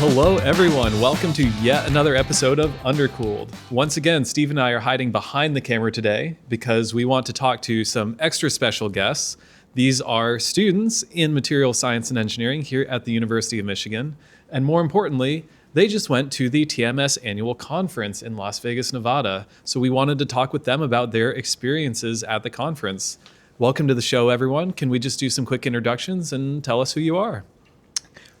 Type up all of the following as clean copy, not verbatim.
Hello, everyone. Welcome to yet another episode of Undercooled. Once again, Steve and I are hiding behind the camera today because we want to talk to some extra special guests. These are students in material science and engineering here at the University of Michigan. And more importantly, they just went to the TMS annual conference in Las Vegas, Nevada. So we wanted to talk with them about their experiences at the conference. Welcome to the show, everyone. Can we just do some quick introductions and tell us who you are?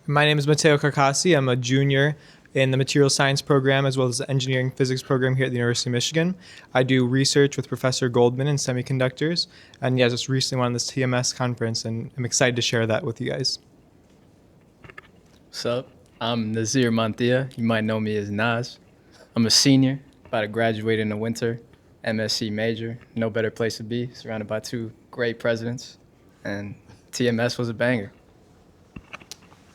My name is Matteo Carcassi. I'm a junior in the material science program as well as the engineering physics program here at the University of Michigan. I do research with Professor Goldman in semiconductors. And yeah, just recently went on this TMS conference and I'm excited to share that with you guys. What's up? I'm Nazir Mantia. You might know me as Naz. I'm a senior, about to graduate in the winter, MSE major. No better place to be, surrounded by two great presidents. And TMS was a banger.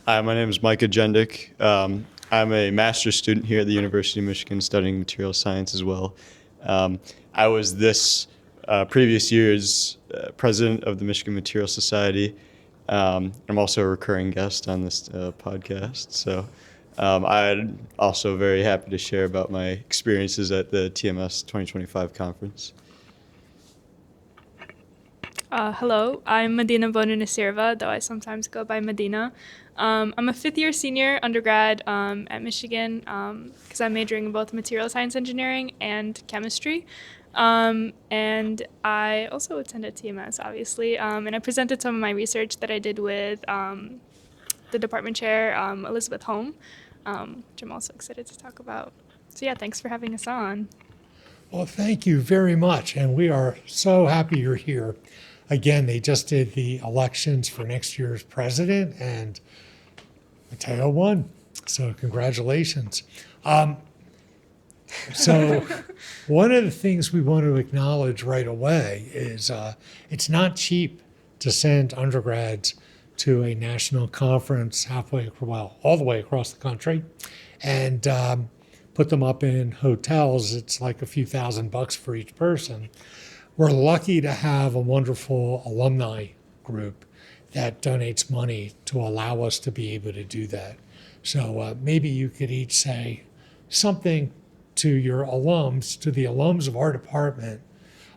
Hi, my name is Micah Jendick. I'm a master's student here at the University of Michigan studying material science as well. I was this previous year's president of the Michigan Material Society. I'm also a recurring guest on this podcast. So I'm also very happy to share about my experiences at the TMS 2025 conference. Hello, I'm Medina Bonunasirva, though I sometimes go by Medina. I'm a fifth-year senior undergrad at Michigan because I'm majoring in both material science engineering and chemistry. And I also attended TMS, obviously, and I presented some of my research that I did with the department chair, Elizabeth Holm, which I'm also excited to talk about. So yeah, thanks for having us on. Well, thank you very much, and we are so happy you're here. Again, they just did the elections for next year's president, and Matteo won. So congratulations. So one of the things we want to acknowledge right away is it's not cheap to send undergrads to a national conference all the way across the country, and put them up in hotels. It's like a few $1,000 for each person. We're lucky to have a wonderful alumni group that donates money to allow us to be able to do that. So maybe you could each say something to your alums, to the alums of our department,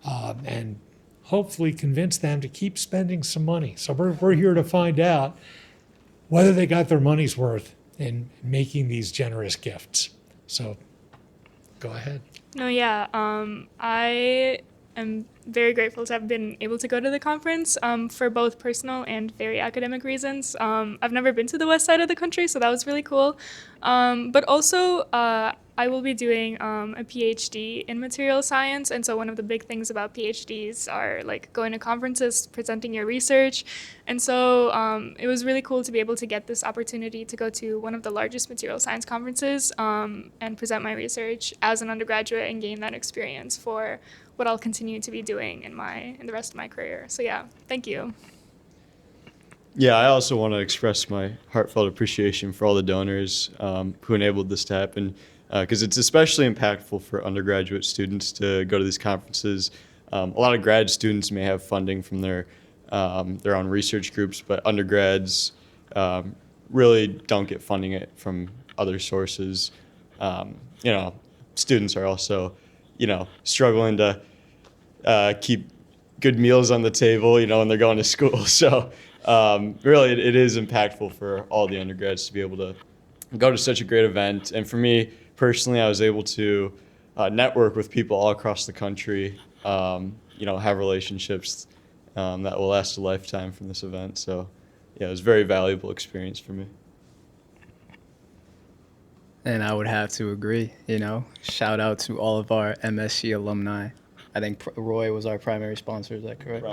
and hopefully convince them to keep spending some money. So we're here to find out whether they got their money's worth in making these generous gifts. So go ahead. No, yeah, I am very grateful to have been able to go to the conference for both personal and very academic reasons. I've never been to the west side of the country, so that was really cool. But also, I will be doing a PhD in material science, and so one of the big things about PhDs are like going to conferences, presenting your research, and so it was really cool to be able to get this opportunity to go to one of the largest material science conferences and present my research as an undergraduate and gain that experience for what I'll continue to be doing in the rest of my career. So yeah, thank you. Yeah, I also want to express my heartfelt appreciation for all the donors who enabled this to happen, because it's especially impactful for undergraduate students to go to these conferences. A lot of grad students may have funding from their own research groups, but undergrads really don't get funding from other sources. Students are also struggling to keep good meals on the table, when they're going to school. So really, it is impactful for all the undergrads to be able to go to such a great event. And for me personally, I was able to network with people all across the country, have relationships that will last a lifetime from this event. So yeah, it was a very valuable experience for me. And I would have to agree, shout out to all of our MSC alumni. I think Roy was our primary sponsor, is that correct?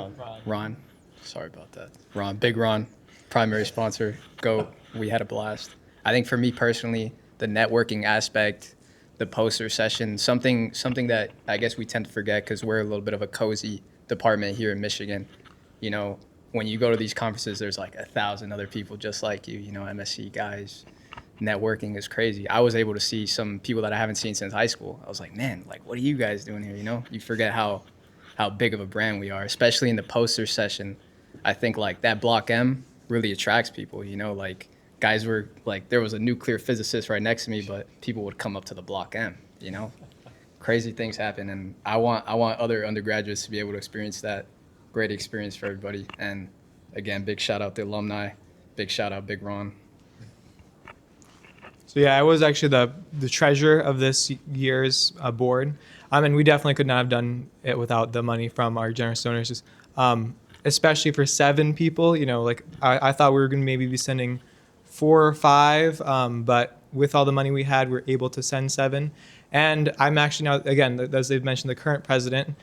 Ron. Sorry about that. Big Ron, primary sponsor. Go. We had a blast. I think for me personally, the networking aspect, the poster session, something that I guess we tend to forget because we're a little bit of a cozy department here in Michigan. When you go to these conferences, there's like 1,000 other people just like you, MSC guys. Networking is crazy. I was able to see some people that I haven't seen since high school. I was like, man, what are you guys doing here? You forget how big of a brand we are, especially in the poster session. I think that Block M really attracts people, guys were like, there was a nuclear physicist right next to me, but people would come up to the block M, you know? Crazy things happen, and I want other undergraduates to be able to experience that. Great experience for everybody. And again, big shout out to alumni, big shout out Big Ron. So yeah, I was actually the treasurer of this year's board. And we definitely could not have done it without the money from our generous donors. Especially for 7 people, you know, like I thought we were going to maybe be sending 4 or 5, but with all the money we had, we were able to send 7. And I'm actually now, again, as they've mentioned, the current president.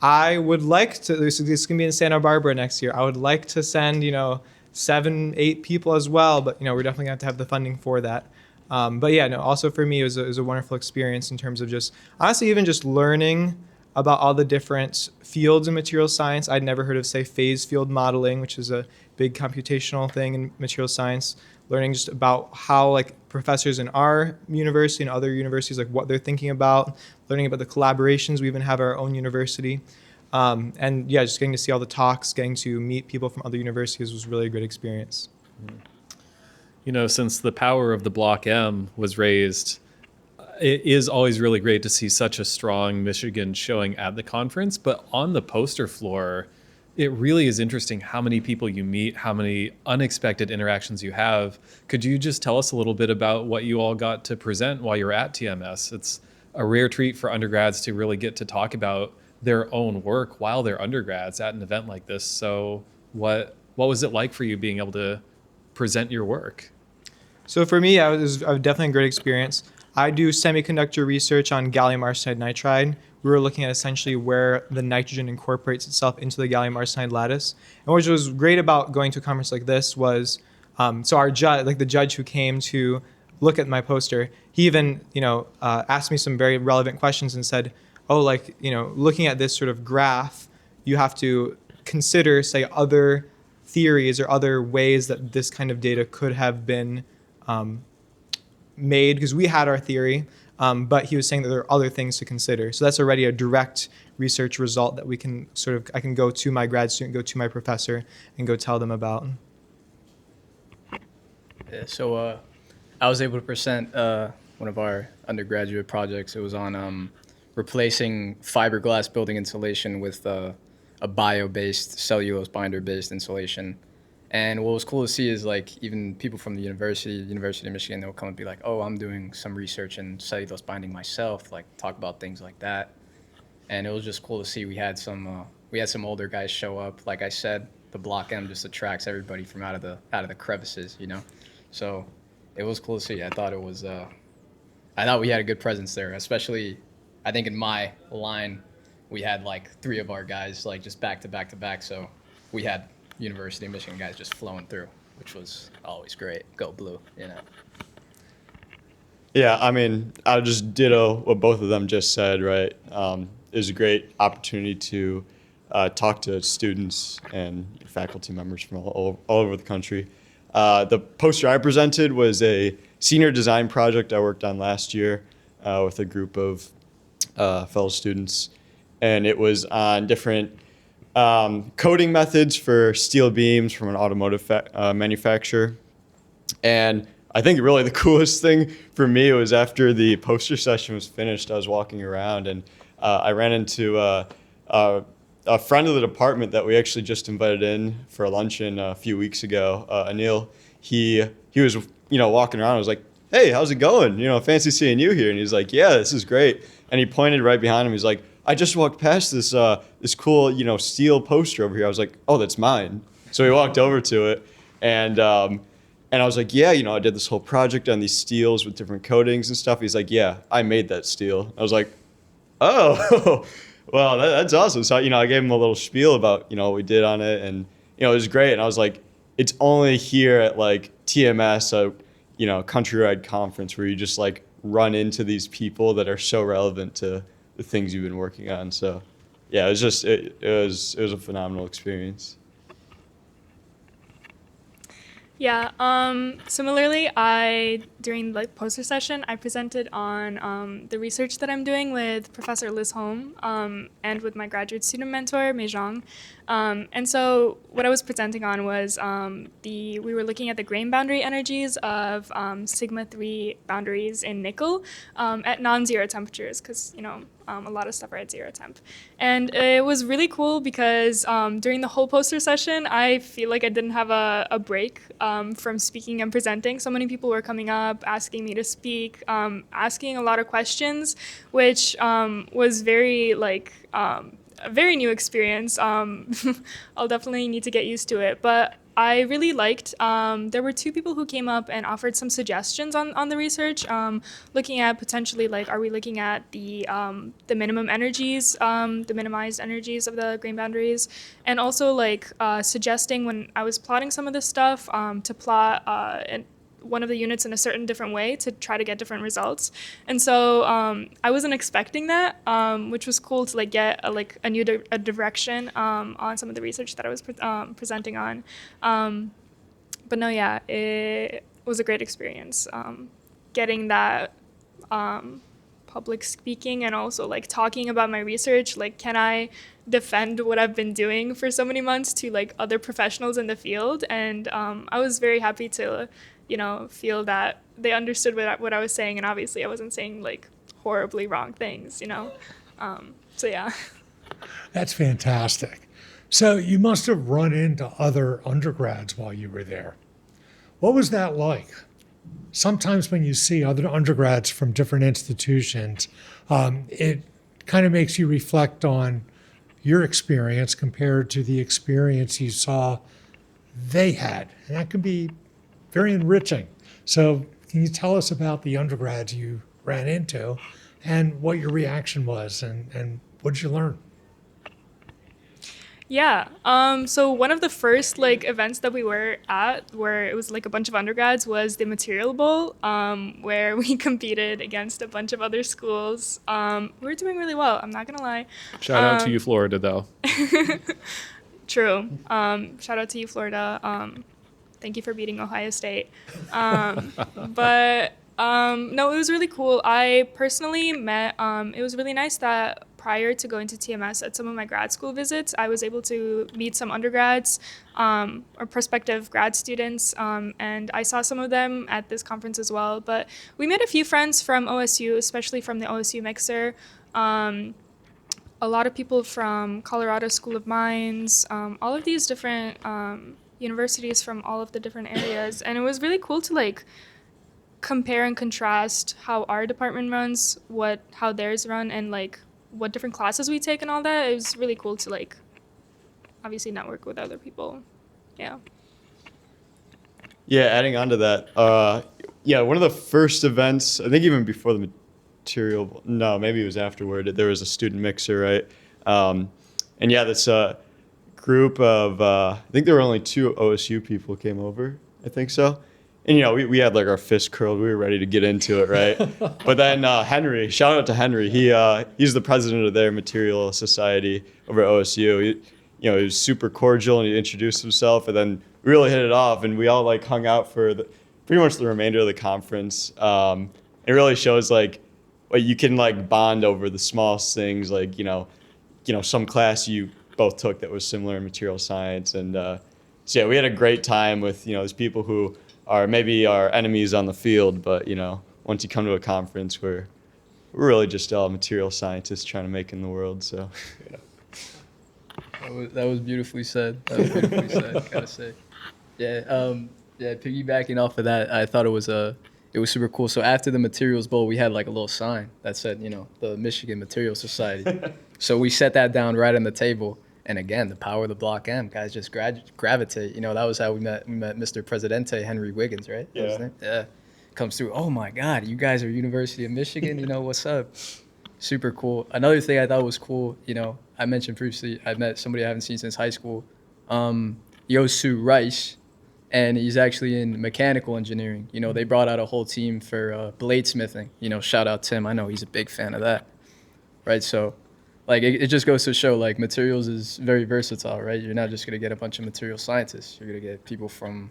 I would like to, this is going to be in Santa Barbara next year. I would like to send, 7, 8 people as well, but, we're definitely going to have the funding for that. But yeah, no, also for me, it was a wonderful experience in terms of just, honestly, even just learning about all the different fields in material science. I'd never heard of, say, phase field modeling, which is a big computational thing in material science. Learning just about how like professors in our university and other universities, like what they're thinking about, learning about the collaborations we even have at our own university. And yeah, just getting to see all the talks, getting to meet people from other universities was really a great experience. Since the power of the Block M was raised, it is always really great to see such a strong Michigan showing at the conference. But on the poster floor, it really is interesting how many people you meet, how many unexpected interactions you have. Could you just tell us a little bit about what you all got to present while you were at TMS? It's a rare treat for undergrads to really get to talk about their own work while they're undergrads at an event like this. So what was it like for you being able to present your work? So for me, it was definitely a great experience. I do semiconductor research on gallium arsenide nitride. We were looking at essentially where the nitrogen incorporates itself into the gallium arsenide lattice. And what was great about going to a conference like this was, so our judge, like the judge who came to look at my poster, he even, asked me some very relevant questions and said, looking at this sort of graph, you have to consider, say, other theories or other ways that this kind of data could have been made, because we had our theory, but he was saying that there are other things to consider. So that's already a direct research result that we can I can go to my grad student, go to my professor, and go tell them about. Yeah, so I was able to present one of our undergraduate projects. It was on replacing fiberglass building insulation with a bio-based, cellulose binder-based insulation. And what was cool to see is like even people from the University of Michigan, they'll come and be like, oh, I'm doing some research in cellulose binding myself, like talk about things like that. And it was just cool to see we had some older guys show up. Like I said, the Block M just attracts everybody from out of the crevices, So it was cool to see. I thought we had a good presence there, especially I think in my line, we had like 3 of our guys like just back to back to back. So we had University of Michigan guys just flowing through, which was always great. Go Blue, Yeah, I mean, I just ditto what both of them just said, right? It was a great opportunity to talk to students and faculty members from all over the country. The poster I presented was a senior design project I worked on last year with a group of fellow students, and it was on different coating methods for steel beams from an automotive manufacturer. And I think really the coolest thing for me was after the poster session was finished, I was walking around and I ran into a friend of the department that we actually just invited in for a luncheon a few weeks ago, Anil. He was walking around. I was like, hey, how's it going? Fancy seeing you here. And he's like, yeah, this is great. And he pointed right behind him. He's like, I just walked past this cool steel poster over here. I was like, oh, that's mine. So we walked over to it, and I was like, yeah, I did this whole project on these steels with different coatings and stuff. He's like, yeah, I made that steel. I was like, oh, well, that's awesome. So I gave him a little spiel about what we did on it, and it was great. And I was like, it's only here at like TMS, a countrywide conference, where you just like run into these people that are so relevant to the things you've been working on. So yeah, it was just it was a phenomenal experience. Yeah. Similarly, during like poster session, I presented on the research that I'm doing with Professor Liz Holm and with my graduate student mentor Mei Zhang. And so what I was presenting on was we were looking at the grain boundary energies of sigma 3 boundaries in nickel at non-zero temperatures, because a lot of stuff are at zero temp. And it was really cool because during the whole poster session, I feel like I didn't have a break from speaking and presenting. So many people were coming up, asking me to speak, asking a lot of questions, which was very a very new experience. I'll definitely need to get used to it. But I really liked, there were two people who came up and offered some suggestions on the research, looking at potentially, like, are we looking at the minimum energies, the minimized energies of the grain boundaries, and also, like, suggesting when I was plotting some of this stuff to plot one of the units in a certain different way to try to get different results. And so I wasn't expecting that, which was cool to like get a new direction on some of the research that I was presenting on. But no, yeah, it was a great experience getting that public speaking and also like talking about my research. Like, can I defend what I've been doing for so many months to like other professionals in the field? And I was very happy to feel that they understood what I was saying, and obviously I wasn't saying like horribly wrong things, so yeah. That's fantastic. So you must have run into other undergrads while you were there. What was that like? Sometimes when you see other undergrads from different institutions, it kind of makes you reflect on your experience compared to the experience you saw they had. And that can be very enriching. So can you tell us about the undergrads you ran into and what your reaction was and what did you learn? Yeah. So one of the first like events that we were at, where it was like a bunch of undergrads, was the Material Bowl, where we competed against a bunch of other schools. We were doing really well, I'm not gonna lie. Shout out to you, Florida, though. True. Shout out to you, Florida. Thank you for beating Ohio State. But no, it was really cool. I personally met, it was really nice that prior to going to TMS at some of my grad school visits, I was able to meet some undergrads or prospective grad students, and I saw some of them at this conference as well. But we met a few friends from OSU, especially from the OSU Mixer. A lot of people from Colorado School of Mines, all of these different universities from all of the different areas. And it was really cool to like compare and contrast how our department runs, how theirs run, and like what different classes we take and all that. It was really cool to like obviously network with other people. Yeah. Yeah, adding on to that, one of the first events, I think even before the material, no, maybe it was afterward, there was a student mixer, right? And yeah, this group of, I think there were only 2 OSU people came over, I think so. And, we had like our fist curled. We were ready to get into it, right? But then Henry, shout out to Henry. He's the president of their material society over at OSU. He was super cordial and he introduced himself, and then we really hit it off, and we all like hung out for pretty much the remainder of the conference. It really shows like you can like bond over the smallest things, like some class you both took that was similar in material science, and so yeah, we had a great time with these people who are maybe our enemies on the field, but once you come to a conference, we're really just all material scientists trying to make in the world. So yeah. That was beautifully said. Gotta say. Yeah. Piggybacking off of that, I thought it was super cool. So after the Materials Bowl, we had like a little sign that said, the Michigan Material Society. So we set that down right on the table. And again, the power of the Block M, guys just gravitate. That was how we met Mr. Presidente Henry Wiggins, right? Yeah. Yeah. Comes through. Oh my God, you guys are University of Michigan. What's up? Super cool. Another thing I thought was cool. I mentioned previously I met somebody I haven't seen since high school, Yosu Rice, and he's actually in mechanical engineering. They brought out a whole team for bladesmithing. Shout out Tim. I know he's a big fan of that, right? So. Like, it just goes to show, like, materials is very versatile, right? You're not just going to get a bunch of material scientists. You're going to get people from,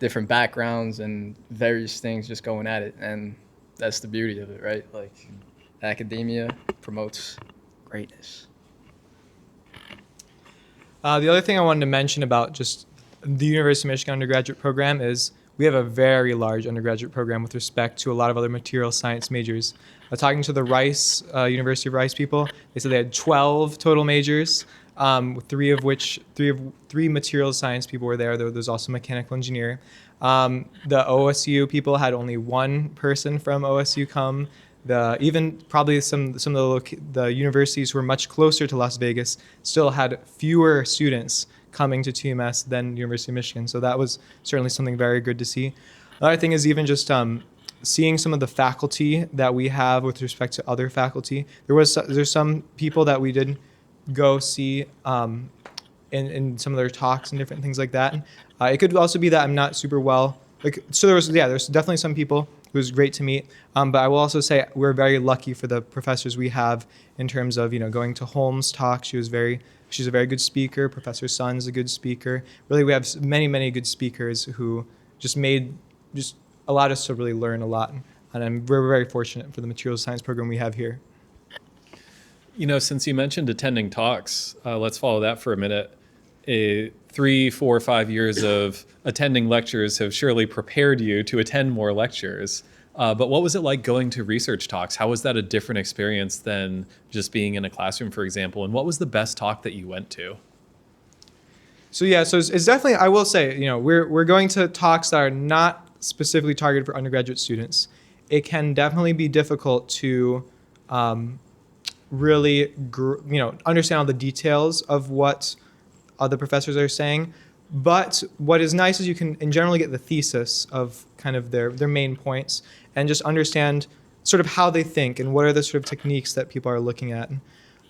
different backgrounds and various things just going at it. And that's the beauty of it, right? Like academia promotes greatness. The other thing I wanted to mention about just the University of Michigan undergraduate program is we have a very large undergraduate program with respect to a lot of other material science majors. Talking to the Rice, University of Rice people, they said they had 12 total majors, three material science people were there. There's also a mechanical engineer. The OSU people had only one person from OSU come. Even probably some of the universities who were much closer to Las Vegas still had fewer students coming to TMS than University of Michigan. So that was certainly something very good to see. Another thing is even just seeing some of the faculty that we have with respect to other faculty. There's some people that we did go see in some of their talks and different things like that. It could also be that I'm not super well. There's definitely some people who was great to meet. But I will also say we're very lucky for the professors we have in terms of, going to Holmes' talk. She's a very good speaker. Professor Sun's a good speaker. Really, we have many, many good speakers who just allowed us to really learn a lot. And we're very fortunate for the materials science program we have here. Since you mentioned attending talks, let's follow that for a minute. 3, 4, 5 years of attending lectures have surely prepared you to attend more lectures. But what was it like going to research talks? How was that a different experience than just being in a classroom, for example? And what was the best talk that you went to? So it's definitely, I will say, we're going to talks that are not specifically targeted for undergraduate students. It can definitely be difficult to really, understand all the details of what other professors are saying. But what is nice is you can in generally get the thesis of kind of their main points and just understand sort of how they think and what are the sort of techniques that people are looking at.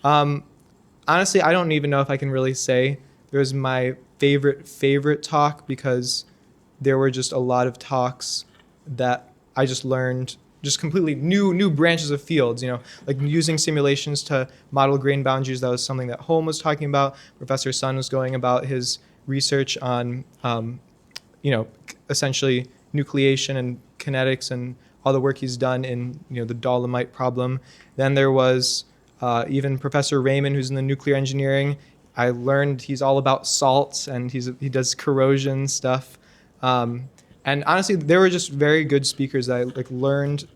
Honestly, I don't even know if I can really say there's my favorite talk, because there were just a lot of talks that I just learned just completely new branches of fields, like using simulations to model grain boundaries. That was something that Holm was talking about. Professor Sun was going about his research on, essentially nucleation and kinetics and all the work he's done in, the dolomite problem. Then there was even Professor Raymond, who's in the nuclear engineering. I learned he's all about salts and he does corrosion stuff. And honestly, they were just very good speakers that I learned,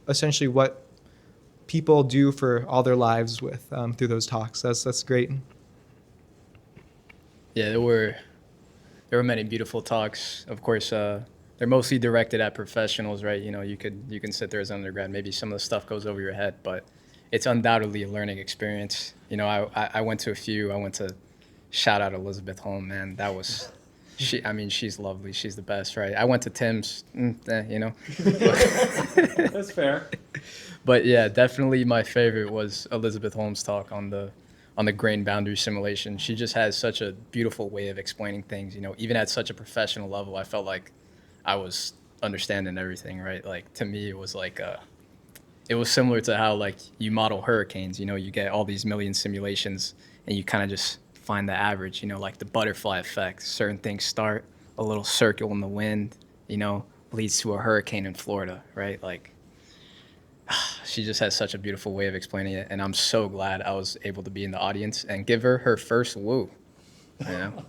essentially what people do for all their lives with through those talks. That's great. Yeah, there were many beautiful talks. Of course, they're mostly directed at professionals, right? You can sit there as an undergrad. Maybe some of the stuff goes over your head, but it's undoubtedly a learning experience. I went to a few. I went to shout out Elizabeth Holm, man. That was. She's lovely. She's the best, right? I went to Tim's, That's fair. But yeah, definitely my favorite was Elizabeth Holmes' talk on the grain boundary simulation. She just has such a beautiful way of explaining things. Even at such a professional level, I felt like I was understanding everything, right? Like to me, it was like it was similar to how like you model hurricanes. You get all these million simulations, and you kind of just find the average, like the butterfly effect. Certain things start a little circle in the wind, leads to a hurricane in Florida, right? Like, she just has such a beautiful way of explaining it, and I'm so glad I was able to be in the audience and give her first woo.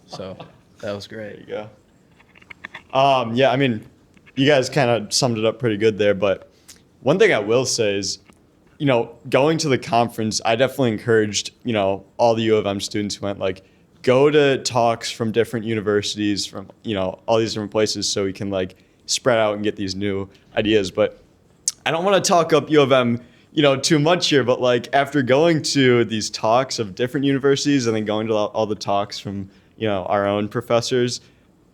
So that was great. There you go. Yeah, you guys kind of summed it up pretty good there, but one thing I will say is, going to the conference, I definitely encouraged, all the U of M students who went, go to talks from different universities, from, all these different places, so we can, spread out and get these new ideas. But I don't want to talk up U of M, too much here, but, after going to these talks of different universities and then going to all the talks from, our own professors,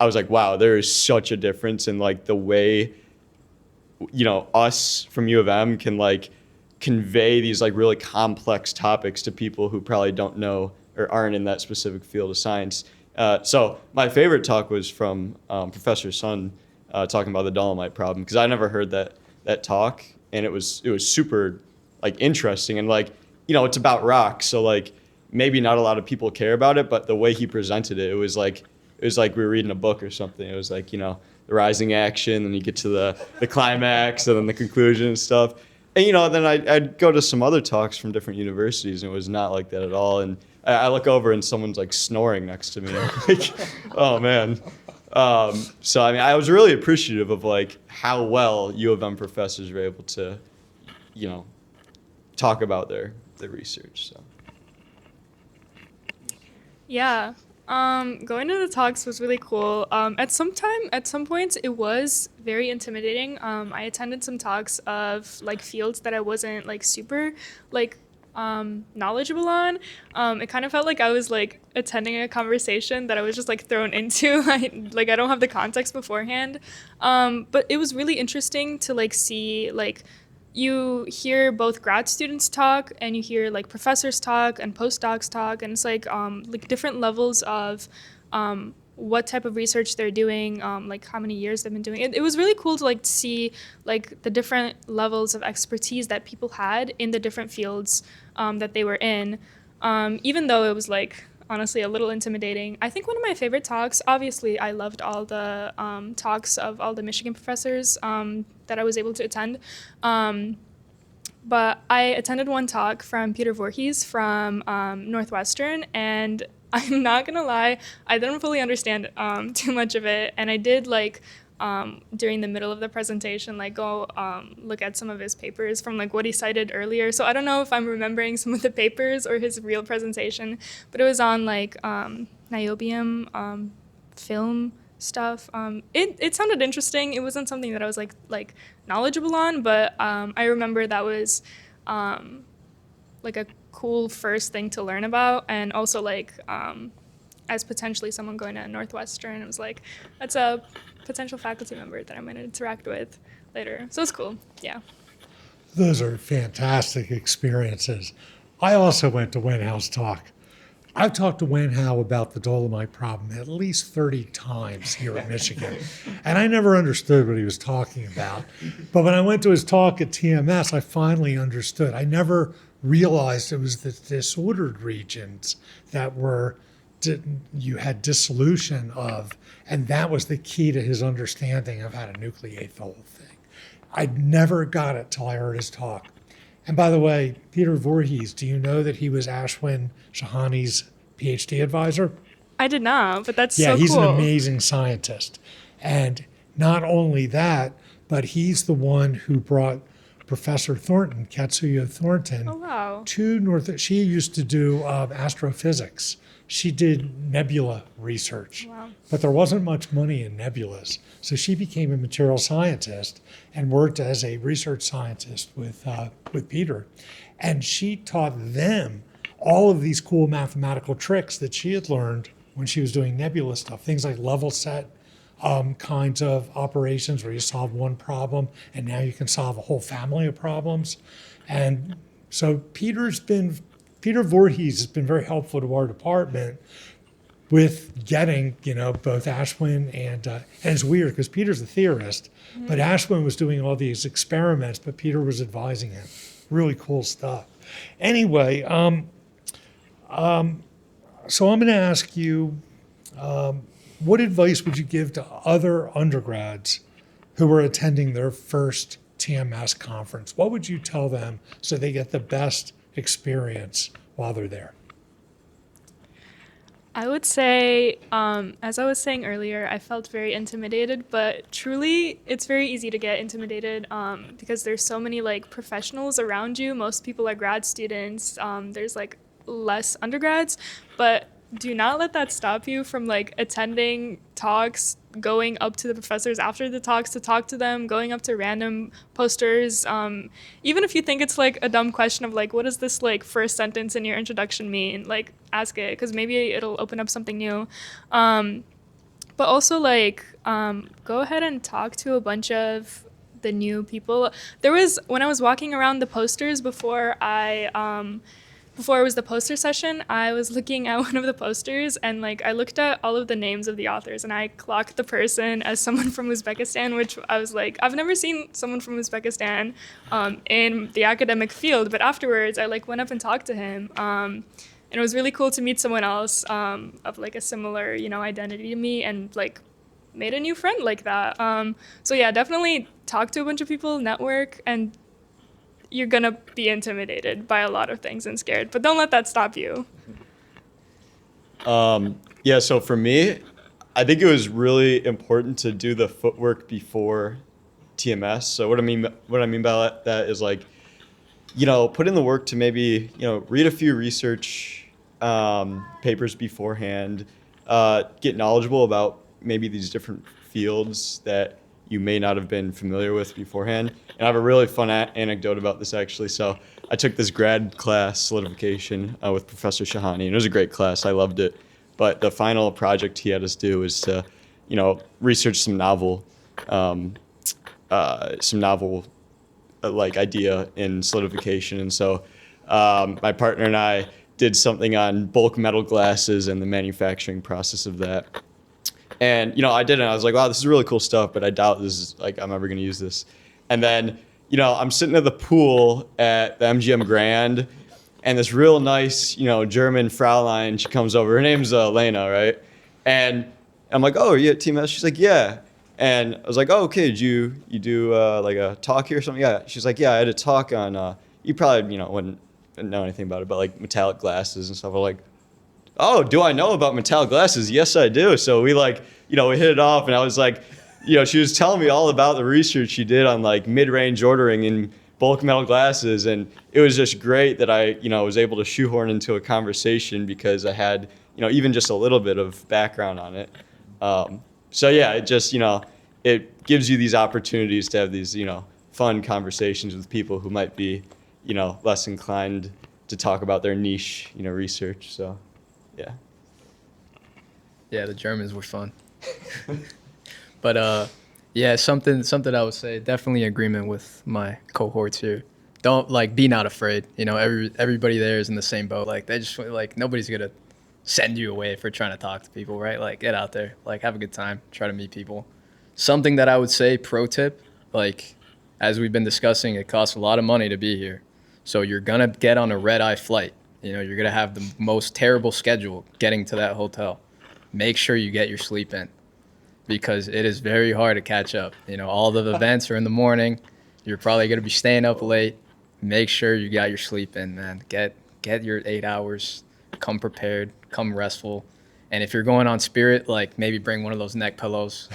I was like, wow, there is such a difference in, the way, us from U of M can, convey these really complex topics to people who probably don't know or aren't in that specific field of science. So my favorite talk was from Professor Sun talking about the dolomite problem, because I never heard that talk, and it was super interesting, and it's about rocks, so maybe not a lot of people care about it, but the way he presented it, it was it was like we were reading a book or something. It was like, you know, the rising action, and you get to the climax, and then the conclusion and stuff. And, you know, then I'd go to some other talks from different universities, and it was not like that at all. And I look over, and someone's, like, snoring next to me. And I'm like, oh, man. So, I mean, I was really appreciative of, like, how well U of M professors were able to, you know, talk about their research. So. Yeah. Going to the talks was really cool. At some points, it was very intimidating. I attended some talks of like fields that I wasn't like super like knowledgeable on. It kind of felt like I was like attending a conversation that I was just like thrown into. Like I don't have the context beforehand. But it was really interesting to like see like you hear both grad students talk and you hear like professors talk and postdocs talk, and it's like different levels of what type of research they're doing, like how many years they've been doing it. It was really cool to like see like the different levels of expertise that people had in the different fields that they were in, even though it was like honestly a little intimidating. I think one of my favorite talks, obviously I loved all the talks of all the Michigan professors that I was able to attend. But I attended one talk from Peter Voorhees from Northwestern, and I'm not gonna lie, I didn't fully understand too much of it, and I did like during the middle of the presentation like go look at some of his papers from like what he cited earlier. So I don't know if I'm remembering some of the papers or his real presentation, but it was on like niobium film stuff. It sounded interesting. It wasn't something that I was like knowledgeable on, but I remember that was like a cool first thing to learn about, and also like as potentially someone going to Northwestern, it was like that's a potential faculty member that I'm going to interact with later. So it's cool. Yeah. Those are fantastic experiences. I also went to Wenhow's talk. I've talked to Wenhow about the Dolomite problem at least 30 times here at Michigan, and I never understood what he was talking about. But when I went to his talk at TMS, I finally understood. I never realized it was the disordered regions that you had dissolution of, and that was the key to his understanding of how to nucleate the whole thing. I never got it till I heard his talk. And by the way, Peter Voorhees, do you know that he was Ashwin Shahani's PhD advisor? I did not, but that's so Yeah, cool. he's an amazing scientist. And not only that, but he's the one who brought Professor Thornton, Katsuya Thornton, Oh, wow. to She used to do astrophysics. She did nebula research, Wow. but there wasn't much money in nebulas. So she became a material scientist and worked as a research scientist with Peter. And she taught them all of these cool mathematical tricks that she had learned when she was doing nebula stuff, things like level set kinds of operations where you solve one problem and now you can solve a whole family of problems. And so Peter Voorhees has been very helpful to our department with getting, both Ashwin and it's weird because Peter's a theorist, but Ashwin was doing all these experiments, but Peter was advising him. Really cool stuff. Anyway, so I'm going to ask you, what advice would you give to other undergrads who are attending their first TMS conference? What would you tell them so they get the best experience while they're there? I would say, as I was saying earlier, I felt very intimidated, but truly it's very easy to get intimidated because there's so many like professionals around you. Most people are grad students. There's like less undergrads, but do not let that stop you from like attending talks, going up to the professors after the talks to talk to them, going up to random posters. Even if you think it's like a dumb question of like, what does this like first sentence in your introduction mean? Like ask it, because maybe it'll open up something new. But also like go ahead and talk to a bunch of the new people. When I was walking around the posters before it was the poster session, I was looking at one of the posters and like I looked at all of the names of the authors and I clocked the person as someone from Uzbekistan, which I was like, I've never seen someone from Uzbekistan in the academic field, but afterwards I like went up and talked to him. And it was really cool to meet someone else of like a similar, identity to me, and like made a new friend like that. So yeah, definitely talk to a bunch of people, network, and you're gonna be intimidated by a lot of things and scared, but don't let that stop you. Yeah, so for me, I think it was really important to do the footwork before TMS. So what I mean by that is like, put in the work to maybe, read a few research papers beforehand, get knowledgeable about maybe these different fields that you may not have been familiar with beforehand. And I have a really fun anecdote about this, actually. So I took this grad class, solidification, with Professor Shahani, and it was a great class. I loved it. But the final project he had us do was to, research some novel like idea in solidification. And so my partner and I did something on bulk metal glasses and the manufacturing process of that. And, I did it. And I was like, wow, this is really cool stuff, but I doubt this is like, I'm ever going to use this. And then, I'm sitting at the pool at the MGM Grand, and this real nice, German Fraulein, she comes over. Her name's Lena, right? And I'm like, oh, are you at TMS? She's like, yeah. And I was like, oh, okay, did you do like a talk here or something? Yeah. She's like, yeah, I had a talk on, you probably, wouldn't know anything about it, but like metallic glasses and stuff. I'm like, oh, do I know about metallic glasses? Yes, I do. So we like, we hit it off, and I was like, she was telling me all about the research she did on like mid-range ordering in bulk metal glasses. And it was just great that I, was able to shoehorn into a conversation because I had, even just a little bit of background on it. So yeah, it just, it gives you these opportunities to have these, fun conversations with people who might be, less inclined to talk about their niche, research. So yeah. Yeah, the Germans were fun. But yeah, something I would say, definitely agreement with my cohorts here. Don't be not afraid. Everybody there is in the same boat. Like they just like nobody's gonna send you away for trying to talk to people, right? Like get out there, like have a good time, try to meet people. Something that I would say, pro tip, like as we've been discussing, it costs a lot of money to be here. So you're gonna get on a red-eye flight. You're gonna have the most terrible schedule getting to that hotel. Make sure you get your sleep in, because it is very hard to catch up. All the events are in the morning. You're probably gonna be staying up late. Make sure you got your sleep in, man. Get your 8 hours. Come prepared. Come restful. And if you're going on Spirit, like maybe bring one of those neck pillows.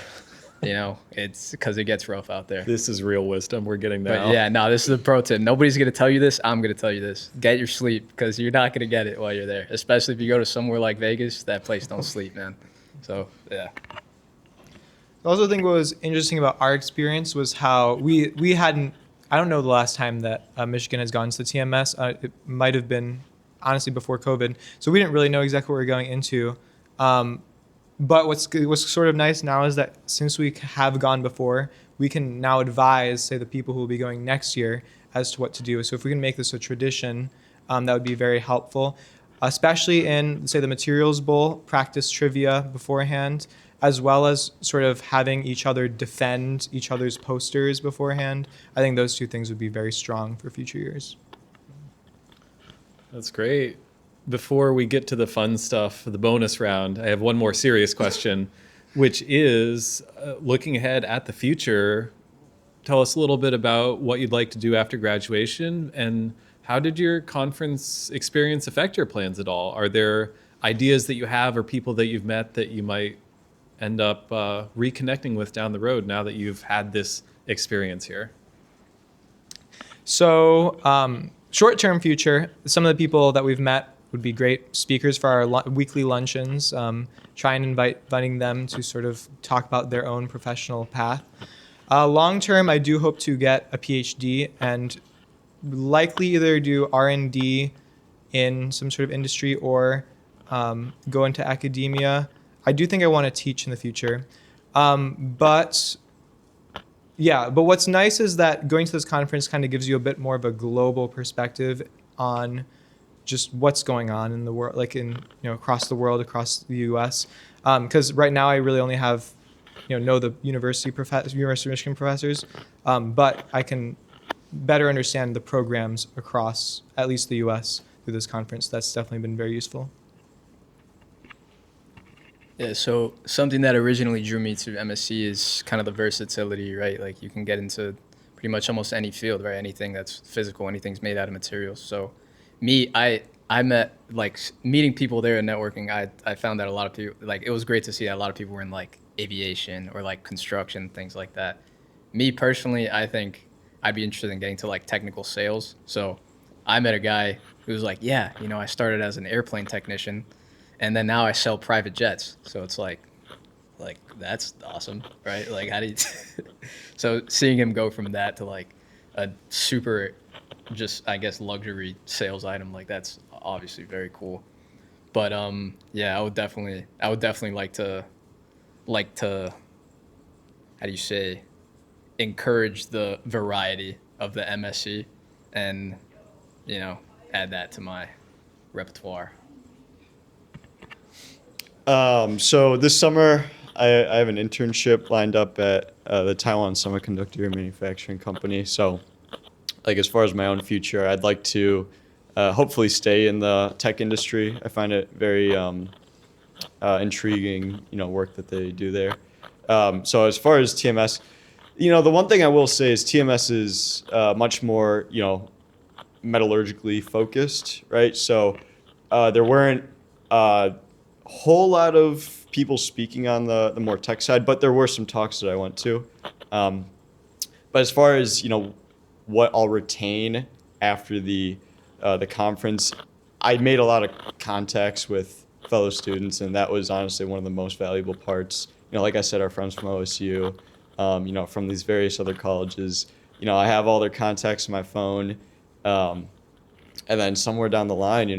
It's because it gets rough out there. This is real wisdom we're getting now. But yeah, no, this is a pro tip. Nobody's going to tell you this. I'm going to tell you this. Get your sleep, because you're not going to get it while you're there, especially if you go to somewhere like Vegas. That place don't sleep, man. So, yeah. I also think what was interesting about our experience was how we hadn't, I don't know the last time that Michigan has gone to the TMS. It might have been, honestly, before COVID. So we didn't really know exactly what we were going into. But what's sort of nice now is that since we have gone before, we can now advise, say, the people who will be going next year as to what to do. So if we can make this a tradition, that would be very helpful, especially in, say, the materials bowl, practice trivia beforehand, as well as sort of having each other defend each other's posters beforehand. I think those two things would be very strong for future years. That's great. Before we get to the fun stuff, the bonus round, I have one more serious question, which is looking ahead at the future. Tell us a little bit about what you'd like to do after graduation, and how did your conference experience affect your plans at all? Are there ideas that you have or people that you've met that you might end up reconnecting with down the road now that you've had this experience here? So short-term future, some of the people that we've met would be great speakers for our weekly luncheons. Try and inviting them to sort of talk about their own professional path. Long-term, I do hope to get a PhD and likely either do R&D in some sort of industry or go into academia. I do think I want to teach in the future. But what's nice is that going to this conference kind of gives you a bit more of a global perspective on just what's going on in the world, like across the world, across the U.S. Because right now I really only have, know the University of Michigan professors, but I can better understand the programs across at least the U.S. through this conference. That's definitely been very useful. Yeah, so something that originally drew me to MSc is kind of the versatility, right? Like you can get into pretty much almost any field, right? Anything that's physical, anything's made out of materials. So I met, like, meeting people there and networking, I found that a lot of people, like, it was great to see that a lot of people were in like aviation or like construction, things like that. Me personally, I think I'd be interested in getting to like technical sales. So I met a guy who was like, yeah, I started as an airplane technician and then now I sell private jets. So it's like that's awesome, right? Like how do you so seeing him go from that to like a super, just I guess, luxury sales item, like that's obviously very cool. But yeah, I would definitely like to how do you say, encourage the variety of the MSc and add that to my repertoire. So this summer, I have an internship lined up at the Taiwan Semiconductor Manufacturing Company. So, like as far as my own future, I'd like to hopefully stay in the tech industry. I find it very intriguing, work that they do there. So as far as TMS, the one thing I will say is TMS is much more, metallurgically focused, right? So there weren't whole lot of people speaking on the more tech side, but there were some talks that I went to. But as far as what I'll retain after the conference, I made a lot of contacts with fellow students, and that was honestly one of the most valuable parts. Like I said, our friends from OSU, from these various other colleges. I have all their contacts on my phone, and then somewhere down the line,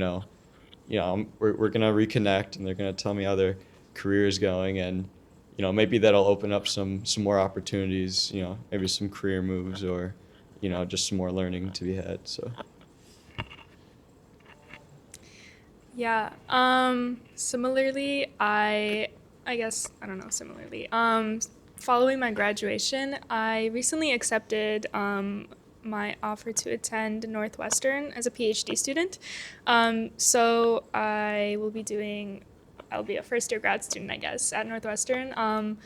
we're gonna reconnect, and they're gonna tell me how their career is going, and maybe that'll open up some more opportunities. Maybe some career moves, or just some more learning to be had. So. Yeah. Similarly, I guess I don't know. Similarly, following my graduation, I recently accepted my offer to attend Northwestern as a PhD student. So I'll be a first year grad student, I guess, at Northwestern.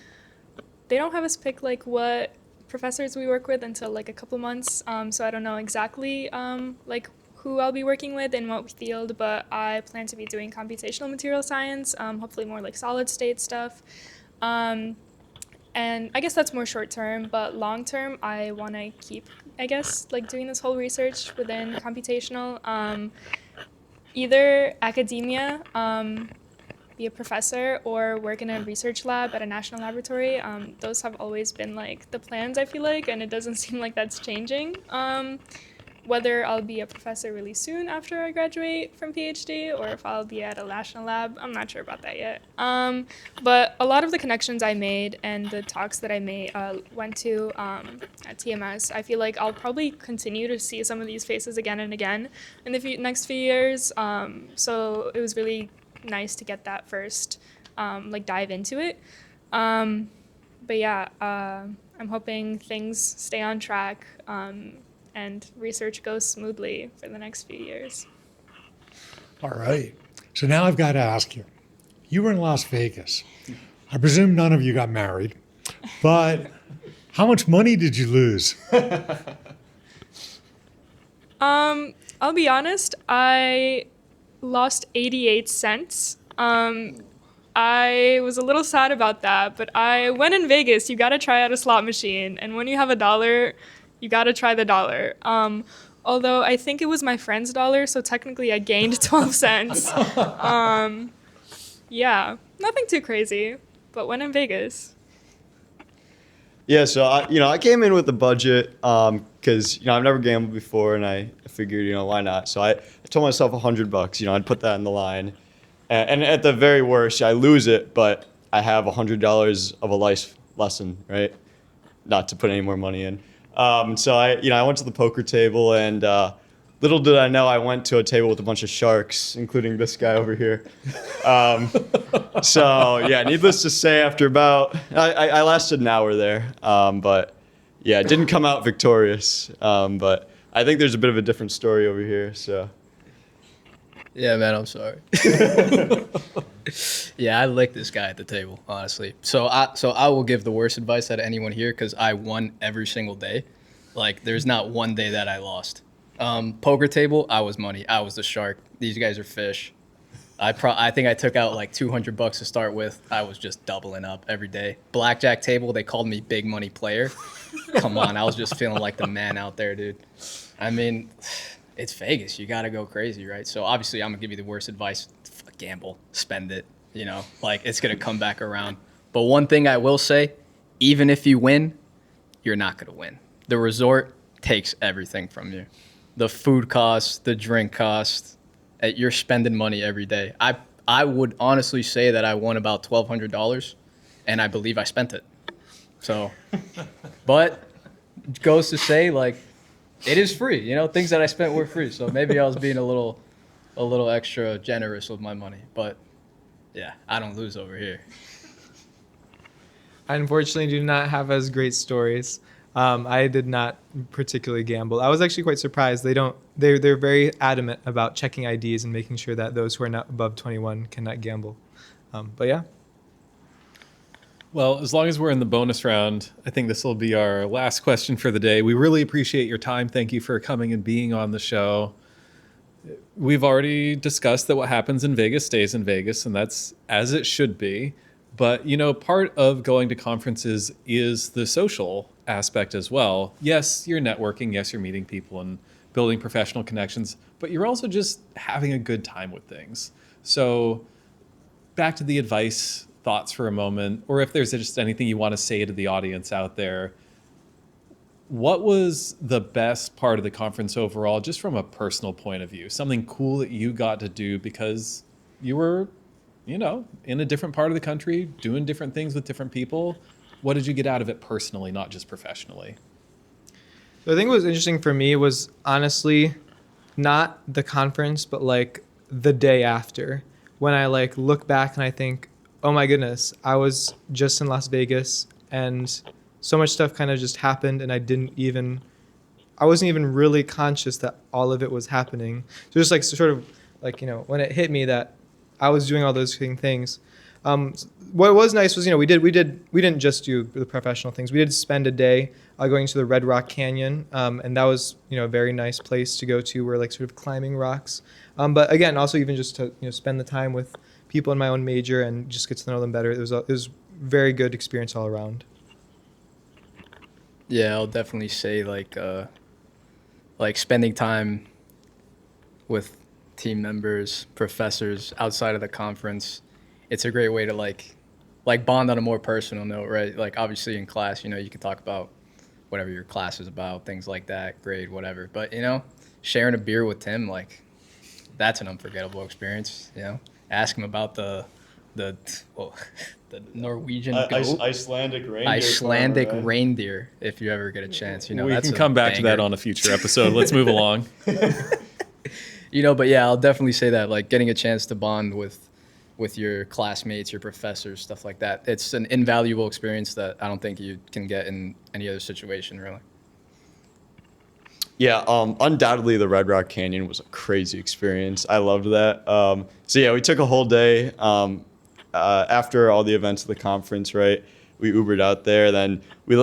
They don't have us pick like what professors we work with until like a couple months. So I don't know exactly like who I'll be working with in what field, but I plan to be doing computational material science, hopefully more like solid state stuff. And I guess that's more short term, but long term, I want to keep, I guess, like doing this whole research within computational, either academia, be a professor, or work in a research lab at a national laboratory. Those have always been like the plans, I feel like, and it doesn't seem like that's changing. Whether I'll be a professor really soon after I graduate from PhD, or if I'll be at a national lab, I'm not sure about that yet. But a lot of the connections I made and the talks that I went to at TMS, I feel like I'll probably continue to see some of these faces again and again in the next few years. So it was really nice to get that first, like dive into it. But yeah, I'm hoping things stay on track. And research goes smoothly for the next few years. All right. So now I've got to ask you, you were in Las Vegas. I presume none of you got married, but how much money did you lose? I'll be honest, I lost 88 cents. I was a little sad about that, but when in Vegas, you gotta try out a slot machine, and when you have $1, you gotta try the dollar. Although I think it was my friend's dollar, so technically I gained 12 cents. Yeah, nothing too crazy, but when in Vegas. Yeah, so I came in with a budget because I've never gambled before, and I figured why not. So I told myself $100. I'd put that in the line, and at the very worst, I lose it, but I have $100 of a life lesson, right? Not to put any more money in. So I went to the poker table, and little did I know I went to a table with a bunch of sharks, including this guy over here. So yeah, needless to say, after I lasted an hour there, but yeah, didn't come out victorious. But I think there's a bit of a different story over here. So Yeah, man, I'm sorry. Yeah, I licked this guy at the table, honestly. So I will give the worst advice out of anyone here because I won every single day. Like, there's not one day that I lost. Poker table, I was money. I was the shark. These guys are fish. I think I took out like $200 to start with. I was just doubling up every day. Blackjack table, they called me big money player. Come on, I was just feeling like the man out there, dude. I mean, it's Vegas. You got to go crazy, right? So obviously, I'm going to give you the worst advice. Gamble, spend it, like it's going to come back around. But one thing I will say, even if you win, you're not going to win. The resort takes everything from you. The food costs, the drink costs, you're spending money every day. I would honestly say that I won about $1,200, and I believe I spent it. So, but it goes to say, like, it is free. Things that I spent were free. So maybe I was being a little extra generous with my money. But yeah, I don't lose over here. I unfortunately do not have as great stories. I did not particularly gamble. I was actually quite surprised. They're very adamant about checking IDs and making sure that those who are not above 21 cannot gamble. But yeah. Well, as long as we're in the bonus round, I think this will be our last question for the day. We really appreciate your time. Thank you for coming and being on the show. We've already discussed that what happens in Vegas stays in Vegas, and that's as it should be. But, part of going to conferences is the social aspect as well. Yes, you're networking. Yes, you're meeting people and building professional connections, but you're also just having a good time with things. So back to the advice thoughts for a moment, or if there's just anything you want to say to the audience out there, what was the best part of the conference overall, just from a personal point of view? Something cool that you got to do because you were, in a different part of the country, doing different things with different people. What did you get out of it personally, not just professionally? The thing that was interesting for me was honestly not the conference, but like the day after, when I like look back and I think, oh my goodness, I was just in Las Vegas and so much stuff kind of just happened and I wasn't even really conscious that all of it was happening. So just like sort of like, when it hit me that I was doing all those things. What was nice was, we didn't just do the professional things. We did spend a day going to the Red Rock Canyon. And that was, a very nice place to go to. We're like sort of climbing rocks. But again, also even just to, spend the time with people in my own major and just get to know them better. It was very good experience all around. Yeah, I'll definitely say like spending time with team members, professors outside of the conference. It's a great way to like bond on a more personal note, right? Like obviously in class, you can talk about whatever your class is about, things like that, grade, whatever. But sharing a beer with Tim, like that's an unforgettable experience. Ask him about the Norwegian goat. Icelandic reindeer. Icelandic farmer, right? reindeer, if you ever get a chance. We that's can a come back to that banger. on a future episode. Let's move along. But yeah, I'll definitely say that, like getting a chance to bond with your classmates, your professors, stuff like that. It's an invaluable experience that I don't think you can get in any other situation, really. Yeah, undoubtedly the Red Rock Canyon was a crazy experience. I loved that. So yeah, we took a whole day after all the events of the conference, right? We Ubered out there, then we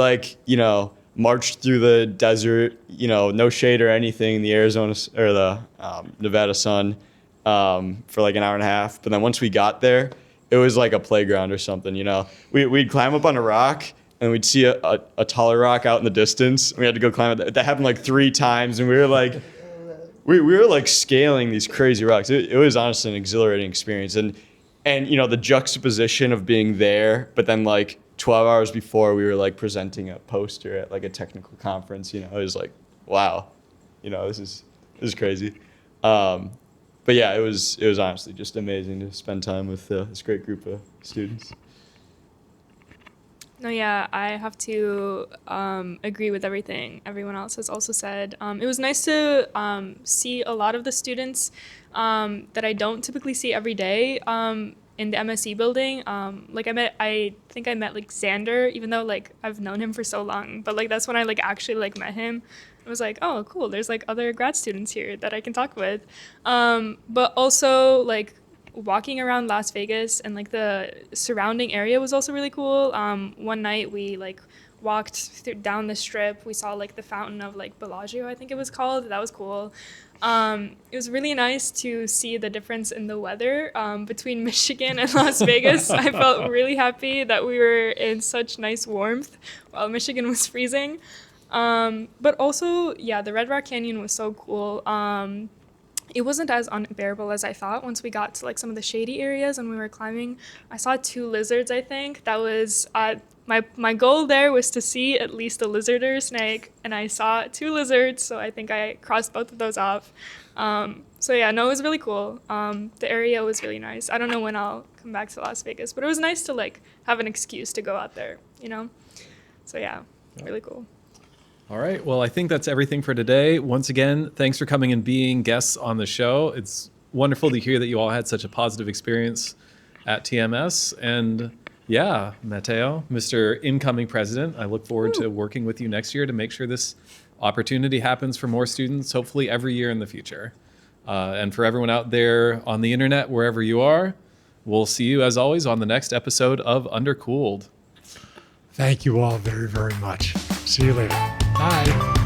marched through the desert, no shade or anything in the Arizona or the Nevada sun for like an hour and a half. But then once we got there, it was like a playground or something, We'd climb up on a rock and we'd see a taller rock out in the distance. We had to go climb it. That happened like 3 times, and we were like, we were like scaling these crazy rocks. It was honestly an exhilarating experience, and the juxtaposition of being there, but then like 12 hours before we were like presenting a poster at like a technical conference. It was like, wow, this is crazy. But yeah, it was honestly just amazing to spend time with this great group of students. No, yeah, I have to agree with everything everyone else has also said. It was nice to see a lot of the students that I don't typically see every day in the MSE building. I think I met like Xander, even though like I've known him for so long, but like that's when I like actually like met him. it was like, oh, cool, there's like other grad students here that I can talk with. But also like walking around Las Vegas and like the surrounding area was also really cool. One night we like walked down the strip. We saw like the fountain of like Bellagio, I think it was called. That was cool. It was really nice to see the difference in the weather between Michigan and Las Vegas. I felt really happy that we were in such nice warmth while Michigan was freezing. But also, yeah, the Red Rock Canyon was so cool. It wasn't as unbearable as I thought once we got to like some of the shady areas and we were climbing. I saw 2 lizards, I think. That was my goal there was to see at least a lizard or a snake, and I saw 2 lizards, so I think I crossed both of those off. So yeah, no, it was really cool. The area was really nice. I don't know when I'll come back to Las Vegas, but it was nice to like have an excuse to go out there, you know? So yeah, really cool. All right. Well, I think that's everything for today. Once again, thanks for coming and being guests on the show. It's wonderful to hear that you all had such a positive experience at TMS. And yeah, Matteo, Mr. Incoming President, I look forward to working with you next year to make sure this opportunity happens for more students, hopefully every year in the future. And for everyone out there on the internet, wherever you are, we'll see you as always on the next episode of Undercooled. Thank you all very, very much. See you later. Bye.